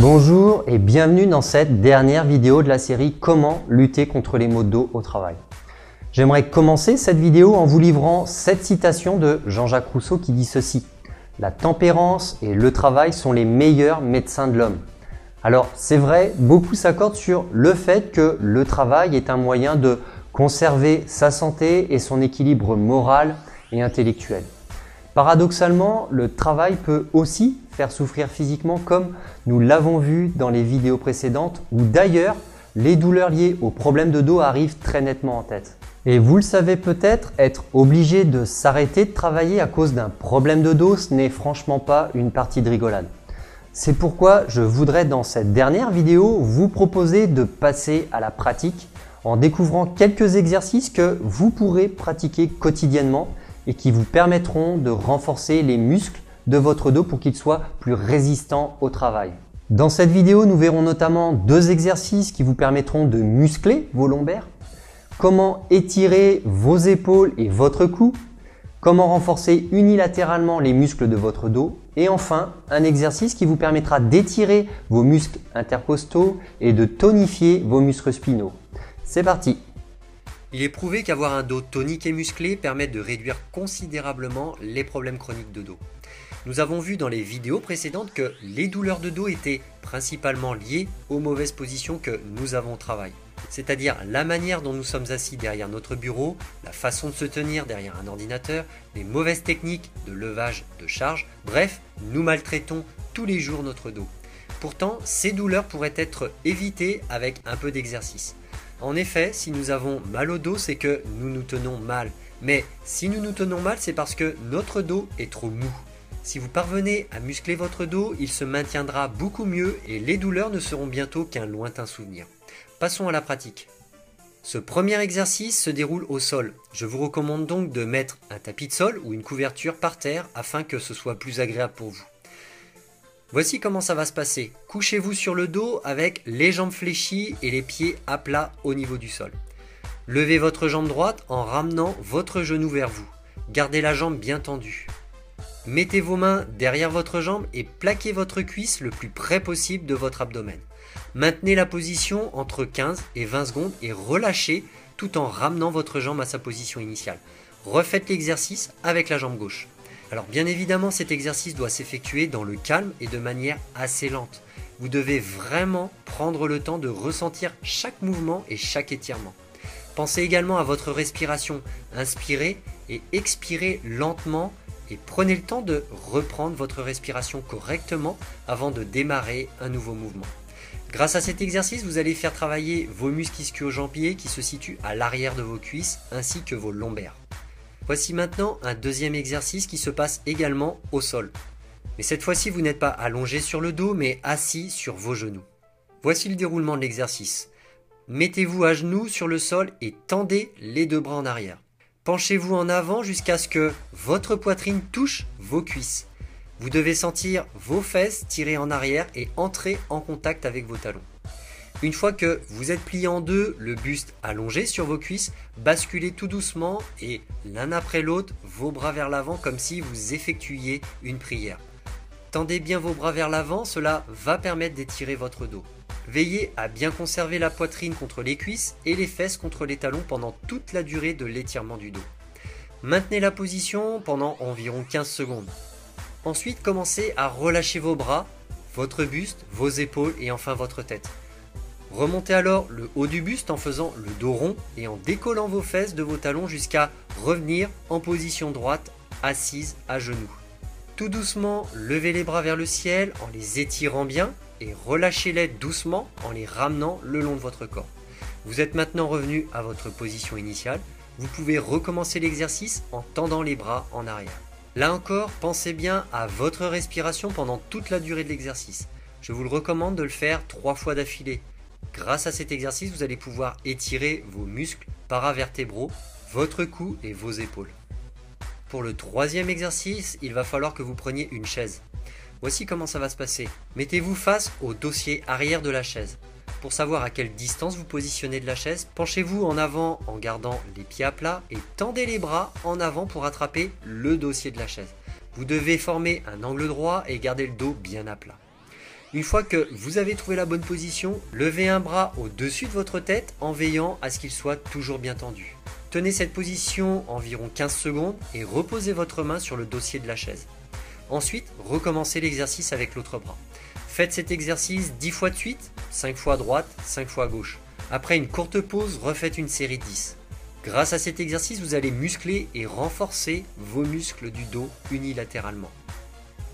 Bonjour et bienvenue dans cette dernière vidéo de la série Comment lutter contre les maux de dos au travail. J'aimerais commencer cette vidéo en vous livrant cette citation de Jean-Jacques Rousseau qui dit ceci: « La tempérance et le travail sont les meilleurs médecins de l'homme. » Alors c'est vrai, beaucoup s'accordent sur le fait que le travail est un moyen de conserver sa santé et son équilibre moral et intellectuel. Paradoxalement, le travail peut aussi faire souffrir physiquement comme nous l'avons vu dans les vidéos précédentes où d'ailleurs les douleurs liées aux problèmes de dos arrivent très nettement en tête. Et vous le savez peut-être, être obligé de s'arrêter de travailler à cause d'un problème de dos, ce n'est franchement pas une partie de rigolade. C'est pourquoi je voudrais dans cette dernière vidéo vous proposer de passer à la pratique en découvrant quelques exercices que vous pourrez pratiquer quotidiennement et qui vous permettront de renforcer les muscles de votre dos pour qu'ils soient plus résistants au travail. Dans cette vidéo, nous verrons notamment deux exercices qui vous permettront de muscler vos lombaires, comment étirer vos épaules et votre cou, comment renforcer unilatéralement les muscles de votre dos et enfin un exercice qui vous permettra d'étirer vos muscles intercostaux et de tonifier vos muscles spinaux. C'est parti! Il est prouvé qu'avoir un dos tonique et musclé permet de réduire considérablement les problèmes chroniques de dos. Nous avons vu dans les vidéos précédentes que les douleurs de dos étaient principalement liées aux mauvaises positions que nous avons au travail. C'est-à-dire la manière dont nous sommes assis derrière notre bureau, la façon de se tenir derrière un ordinateur, les mauvaises techniques de levage de charge, bref, nous maltraitons tous les jours notre dos. Pourtant, ces douleurs pourraient être évitées avec un peu d'exercice. En effet, si nous avons mal au dos, c'est que nous nous tenons mal. Mais si nous nous tenons mal, c'est parce que notre dos est trop mou. Si vous parvenez à muscler votre dos, il se maintiendra beaucoup mieux et les douleurs ne seront bientôt qu'un lointain souvenir. Passons à la pratique. Ce premier exercice se déroule au sol. Je vous recommande donc de mettre un tapis de sol ou une couverture par terre afin que ce soit plus agréable pour vous. Voici comment ça va se passer. Couchez-vous sur le dos avec les jambes fléchies et les pieds à plat au niveau du sol. Levez votre jambe droite en ramenant votre genou vers vous. Gardez la jambe bien tendue. Mettez vos mains derrière votre jambe et plaquez votre cuisse le plus près possible de votre abdomen. Maintenez la position entre 15 et 20 secondes et relâchez tout en ramenant votre jambe à sa position initiale. Refaites l'exercice avec la jambe gauche. Alors bien évidemment, cet exercice doit s'effectuer dans le calme et de manière assez lente. Vous devez vraiment prendre le temps de ressentir chaque mouvement et chaque étirement. Pensez également à votre respiration. Inspirez et expirez lentement et prenez le temps de reprendre votre respiration correctement avant de démarrer un nouveau mouvement. Grâce à cet exercice, vous allez faire travailler vos muscles ischio-jambiers qui se situent à l'arrière de vos cuisses ainsi que vos lombaires. Voici maintenant un deuxième exercice qui se passe également au sol. Mais cette fois-ci, vous n'êtes pas allongé sur le dos, mais assis sur vos genoux. Voici le déroulement de l'exercice. Mettez-vous à genoux sur le sol et tendez les deux bras en arrière. Penchez-vous en avant jusqu'à ce que votre poitrine touche vos cuisses. Vous devez sentir vos fesses tirer en arrière et entrer en contact avec vos talons. Une fois que vous êtes plié en deux, le buste allongé sur vos cuisses, basculez tout doucement et l'un après l'autre vos bras vers l'avant comme si vous effectuiez une prière. Tendez bien vos bras vers l'avant, cela va permettre d'étirer votre dos. Veillez à bien conserver la poitrine contre les cuisses et les fesses contre les talons pendant toute la durée de l'étirement du dos. Maintenez la position pendant environ 15 secondes. Ensuite, commencez à relâcher vos bras, votre buste, vos épaules et enfin votre tête. Remontez alors le haut du buste en faisant le dos rond et en décollant vos fesses de vos talons jusqu'à revenir en position droite, assise à genoux. Tout doucement, levez les bras vers le ciel en les étirant bien et relâchez-les doucement en les ramenant le long de votre corps. Vous êtes maintenant revenu à votre position initiale. Vous pouvez recommencer l'exercice en tendant les bras en arrière. Là encore, pensez bien à votre respiration pendant toute la durée de l'exercice. Je vous le recommande de le faire 3 fois d'affilée. Grâce à cet exercice, vous allez pouvoir étirer vos muscles paravertébraux, votre cou et vos épaules. Pour le troisième exercice, il va falloir que vous preniez une chaise. Voici comment ça va se passer. Mettez-vous face au dossier arrière de la chaise. Pour savoir à quelle distance vous positionnez de la chaise, penchez-vous en avant en gardant les pieds à plat et tendez les bras en avant pour attraper le dossier de la chaise. Vous devez former un angle droit et garder le dos bien à plat. Une fois que vous avez trouvé la bonne position, levez un bras au-dessus de votre tête en veillant à ce qu'il soit toujours bien tendu. Tenez cette position environ 15 secondes et reposez votre main sur le dossier de la chaise. Ensuite, recommencez l'exercice avec l'autre bras. Faites cet exercice 10 fois de suite, 5 fois à droite, 5 fois à gauche. Après une courte pause, refaites une série de 10. Grâce à cet exercice, vous allez muscler et renforcer vos muscles du dos unilatéralement.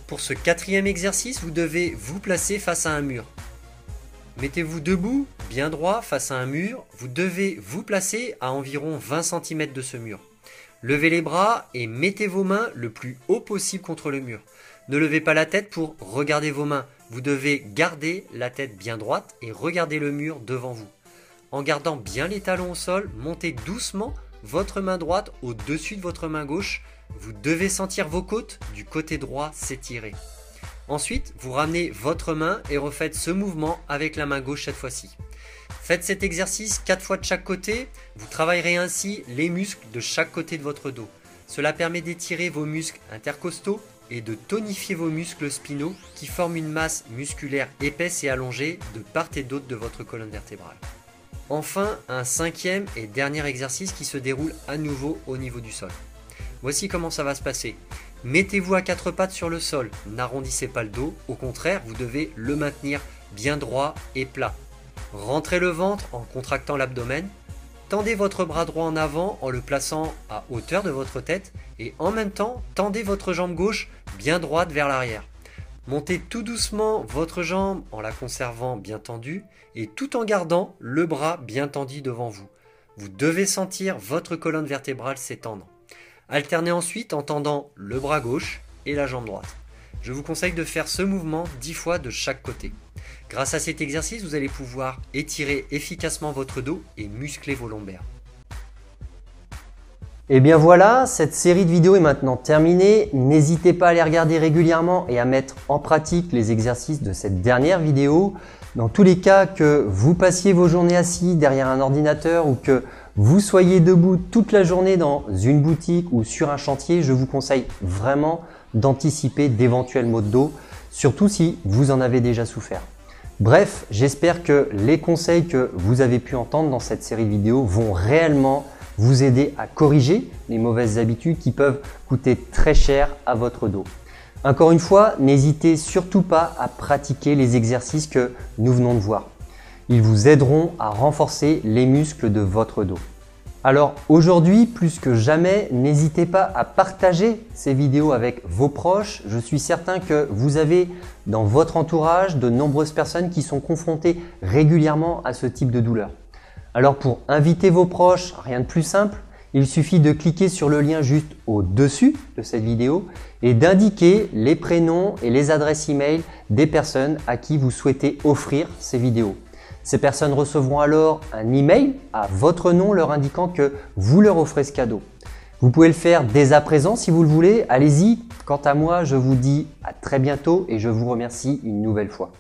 Pour ce quatrième exercice, vous devez vous placer face à un mur. Mettez-vous debout, bien droit, face à un mur. Vous devez vous placer à environ 20 cm de ce mur. Levez les bras et mettez vos mains le plus haut possible contre le mur. Ne levez pas la tête pour regarder vos mains. Vous devez garder la tête bien droite et regarder le mur devant vous. En gardant bien les talons au sol, montez doucement votre main droite au-dessus de votre main gauche. Vous devez sentir vos côtes du côté droit s'étirer. Ensuite, vous ramenez votre main et refaites ce mouvement avec la main gauche cette fois-ci. Faites cet exercice 4 fois de chaque côté. Vous travaillerez ainsi les muscles de chaque côté de votre dos. Cela permet d'étirer vos muscles intercostaux et de tonifier vos muscles spinaux qui forment une masse musculaire épaisse et allongée de part et d'autre de votre colonne vertébrale. Enfin, un cinquième et dernier exercice qui se déroule à nouveau au niveau du sol. Voici comment ça va se passer. Mettez-vous à 4 pattes sur le sol, n'arrondissez pas le dos, au contraire, vous devez le maintenir bien droit et plat. Rentrez le ventre en contractant l'abdomen, tendez votre bras droit en avant en le plaçant à hauteur de votre tête et en même temps, tendez votre jambe gauche bien droite vers l'arrière. Montez tout doucement votre jambe en la conservant bien tendue et tout en gardant le bras bien tendu devant vous. Vous devez sentir votre colonne vertébrale s'étendre. Alternez ensuite en tendant le bras gauche et la jambe droite. Je vous conseille de faire ce mouvement 10 fois de chaque côté. Grâce à cet exercice, vous allez pouvoir étirer efficacement votre dos et muscler vos lombaires. Et bien voilà, cette série de vidéos est maintenant terminée. N'hésitez pas à les regarder régulièrement et à mettre en pratique les exercices de cette dernière vidéo. Dans tous les cas, que vous passiez vos journées assis derrière un ordinateur ou que vous soyez debout toute la journée dans une boutique ou sur un chantier, je vous conseille vraiment d'anticiper d'éventuels maux de dos, surtout si vous en avez déjà souffert. Bref, j'espère que les conseils que vous avez pu entendre dans cette série de vidéos vont réellement vous aider à corriger les mauvaises habitudes qui peuvent coûter très cher à votre dos. Encore une fois, n'hésitez surtout pas à pratiquer les exercices que nous venons de voir. Ils vous aideront à renforcer les muscles de votre dos. Alors aujourd'hui, plus que jamais, n'hésitez pas à partager ces vidéos avec vos proches. Je suis certain que vous avez dans votre entourage de nombreuses personnes qui sont confrontées régulièrement à ce type de douleur. Alors pour inviter vos proches, rien de plus simple, il suffit de cliquer sur le lien juste au-dessus de cette vidéo et d'indiquer les prénoms et les adresses e-mail des personnes à qui vous souhaitez offrir ces vidéos. Ces personnes recevront alors un email à votre nom leur indiquant que vous leur offrez ce cadeau. Vous pouvez le faire dès à présent si vous le voulez, allez-y. Quant à moi, je vous dis à très bientôt et je vous remercie une nouvelle fois.